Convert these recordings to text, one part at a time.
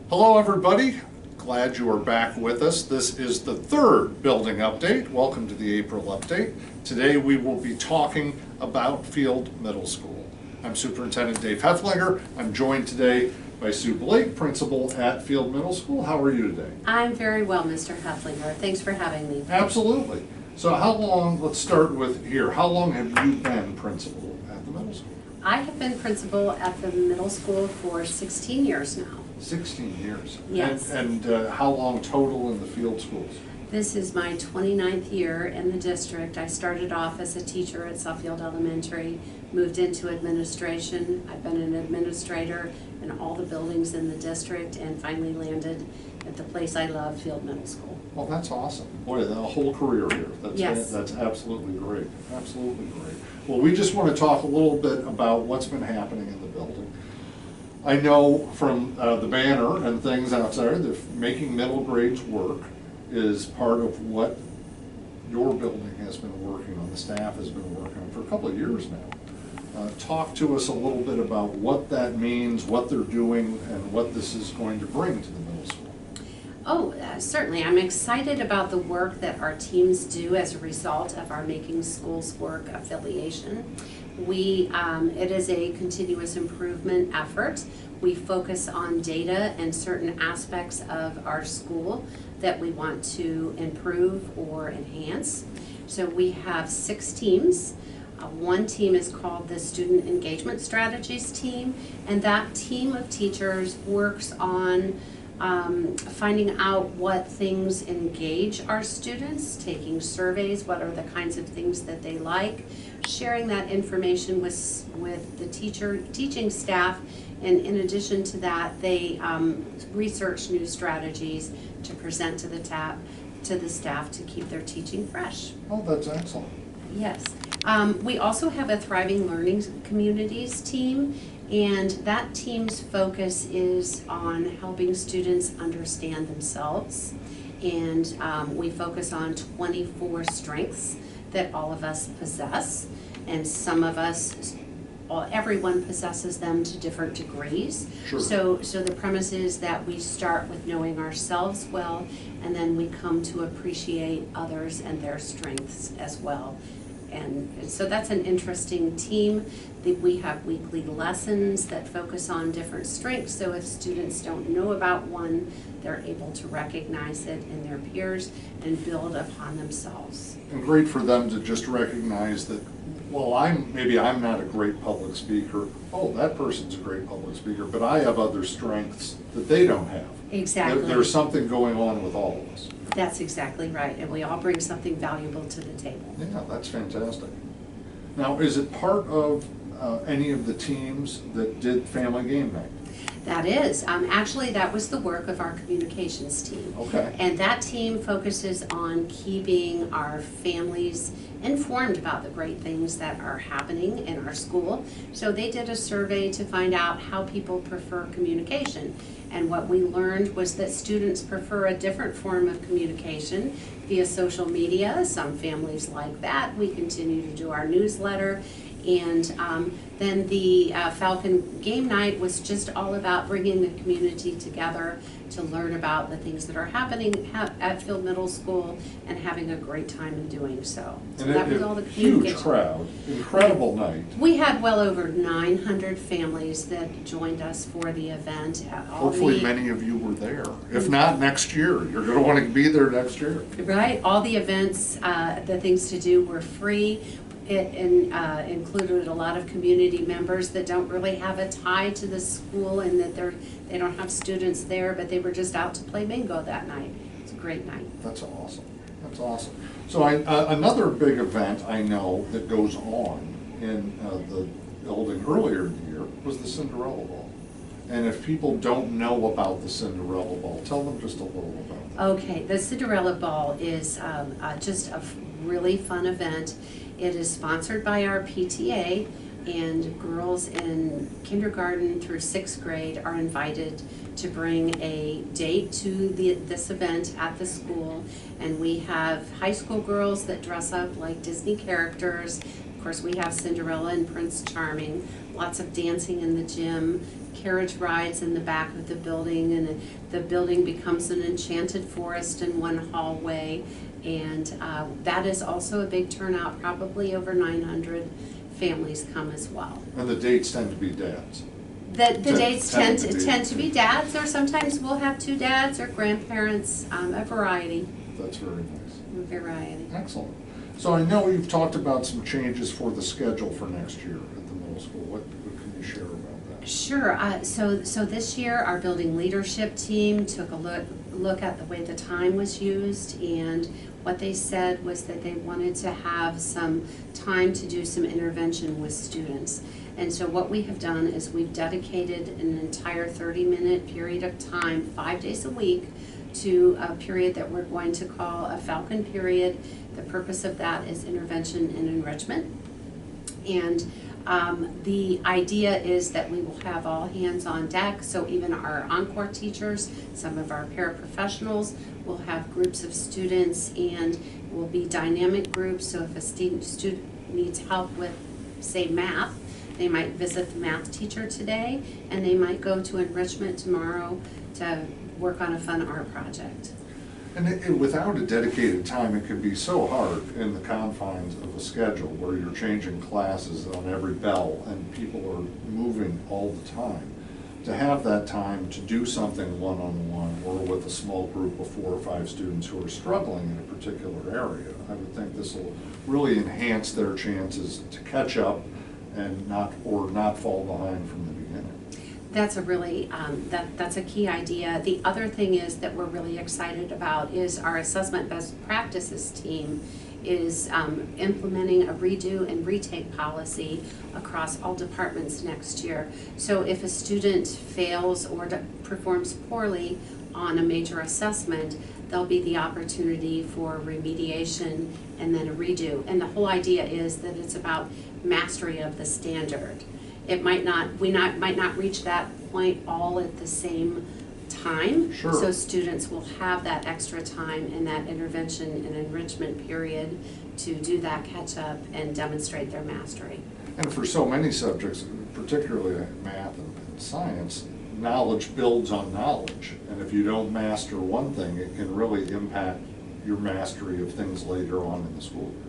Hello everybody, glad you are back with us. This is the third building update. Welcome to the April update. Today we will be talking about Field Middle School. I'm Superintendent Dave Hefflinger. I'm joined today by Sue Blake, principal at Field Middle School. How are you today? I'm very well, Mr. Hefflinger. Thanks for having me. Absolutely. So how long, let's start with here, how long have you been principal at the middle school? I have been principal at the middle school for 16 years now. 16 years. Yes. And how long total in the field schools? This is my 29th year in the district. I started off as a teacher at Suffield Elementary, moved into administration. I've been an administrator in all the buildings in the district and finally landed at the place I love, Field Middle School. Well, that's awesome. Boy, the whole career here. Yes. That's absolutely great. Absolutely great. Well, we just want to talk a little bit about what's been happening in the building. I know from the banner and things outside that making middle grades work is part of what your building has been working on, the staff has been working on for a couple of years now. Talk to us a little bit about what that means, what they're doing, and what this is going to bring to the middle school. Oh, certainly. I'm excited about the work that our teams do as a result of our Making Schools Work affiliation. It is a continuous improvement effort. We focus on data and certain aspects of our school that we want to improve or enhance. So we have 6 teams. One team is called the Student Engagement Strategies team, and that team of teachers works on finding out what things engage our students, taking surveys, what are the kinds of things that they like, sharing that information with the teaching staff, and in addition to that, they research new strategies to present to the staff to keep their teaching fresh. Oh, that's excellent. Yes. We also have a Thriving Learning Communities team, and that team's focus is on helping students understand themselves. And we focus on 24 strengths that all of us possess, and some of us, everyone possesses them to different degrees. Sure. So the premise is that we start with knowing ourselves well, and then we come to appreciate others and their strengths as well. And so that's an interesting team. We have weekly lessons that focus on different strengths, so if students don't know about one, they're able to recognize it in their peers and build upon themselves. And great for them to just recognize that, well, maybe I'm not a great public speaker. Oh, that person's a great public speaker, but I have other strengths that they don't have. Exactly. There's something going on with all of us. That's exactly right, and we all bring something valuable to the table. Yeah, that's fantastic. Now, is it part of any of the teams that did family game night? That is. Actually, that was the work of our communications team. Okay. And that team focuses on keeping our families informed about the great things that are happening in our school. So they did a survey to find out how people prefer communication. And what we learned was that students prefer a different form of communication via social media. Some families like that. We continue to do our newsletter. And then the Falcon game night was just all about bringing the community together to learn about the things that are happening at Field Middle School and having a great time in doing so. So that was all the communication. Huge crowd, incredible night. We had well over 900 families that joined us for the event. Hopefully many of you were there. If not, next year. You're going to want to be there next year. Right. All the events, the things to do were free. It included a lot of community members that don't really have a tie to the school and that they don't have students there, but they were just out to play bingo that night. It's a great night. That's awesome. That's awesome. So another big event I know that goes on in the building earlier in the year was the Cinderella Ball. And if people don't know about the Cinderella Ball, tell them just a little about that. Okay, the Cinderella Ball is just a really fun event. It is sponsored by our PTA, and girls in kindergarten through 6th grade are invited to bring a date to this event at the school. And we have high school girls that dress up like Disney characters, course, we have Cinderella and Prince Charming, lots of dancing in the gym, carriage rides in the back of the building, and the building becomes an enchanted forest in one hallway. And that is also a big turnout, probably over 900 families come as well. And the dates tend to be dads. The dates tend to be dads, or sometimes we'll have 2 dads or grandparents, a variety. That's very nice. A variety. Excellent. So I know you've talked about some changes for the schedule for next year at the middle school. What can you share about that? Sure. So this year, our building leadership team took a look at the way the time was used, and what they said was that they wanted to have some time to do some intervention with students. And so what we have done is we've dedicated an entire 30-minute period of time, 5 days a week, to a period that we're going to call a Falcon Period. The purpose of that is intervention and enrichment. And the idea is that we will have all hands on deck, so even our encore teachers, some of our paraprofessionals will have groups of students, and will be dynamic groups. So if a student needs help with, say, math, they might visit the math teacher today, and they might go to enrichment tomorrow to work on a fun art project. And without a dedicated time, it can be so hard in the confines of a schedule where you're changing classes on every bell and people are moving all the time. To have that time to do something one-on-one or with a small group of 4 or 5 students who are struggling in a particular area, I would think this will really enhance their chances to catch up and not fall behind from the beginning. That's a really, that's a key idea. The other thing is that we're really excited about is our assessment best practices team is implementing a redo and retake policy across all departments next year. So if a student fails or performs poorly on a major assessment, there'll be the opportunity for remediation and then a redo. And the whole idea is that it's about mastery of the standard. It might not, might not reach that point all at the same time. Sure. So students will have that extra time in that intervention and enrichment period to do that catch up and demonstrate their mastery. And for so many subjects, particularly math and science, knowledge builds on knowledge. And if you don't master one thing, it can really impact your mastery of things later on in the school year.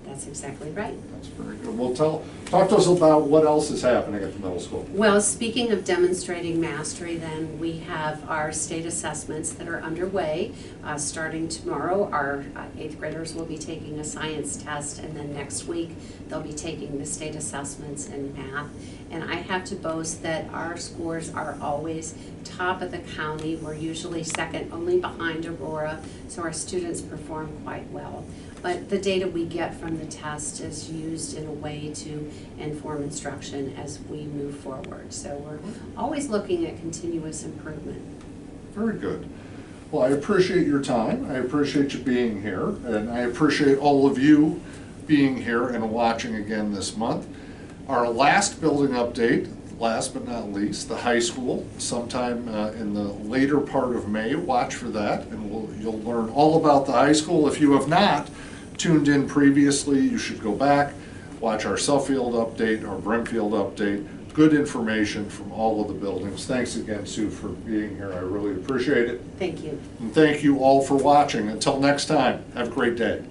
That's exactly right. That's very good. Well, talk to us about what else is happening at the middle school. Well, speaking of demonstrating mastery, then we have our state assessments that are underway. Starting tomorrow, our 8th graders will be taking a science test, and then next week they'll be taking the state assessments in math. And I have to boast that our scores are always top of the county. We're usually second only behind Aurora, so our students perform quite well. But the data we get from the test is used in a way to inform instruction as we move forward. So we're always looking at continuous improvement. Very good. Well, I appreciate your time. I appreciate you being here, and I appreciate all of you being here and watching again this month. Our last building update, last but not least, the high school, sometime in the later part of May. Watch for that, and you'll learn all about the high school. If you have not tuned in previously, you should go back, watch our Suffield update, our Brimfield update. Good information from all of the buildings. Thanks again, Sue, for being here. I really appreciate it. Thank you. And thank you all for watching. Until next time, have a great day.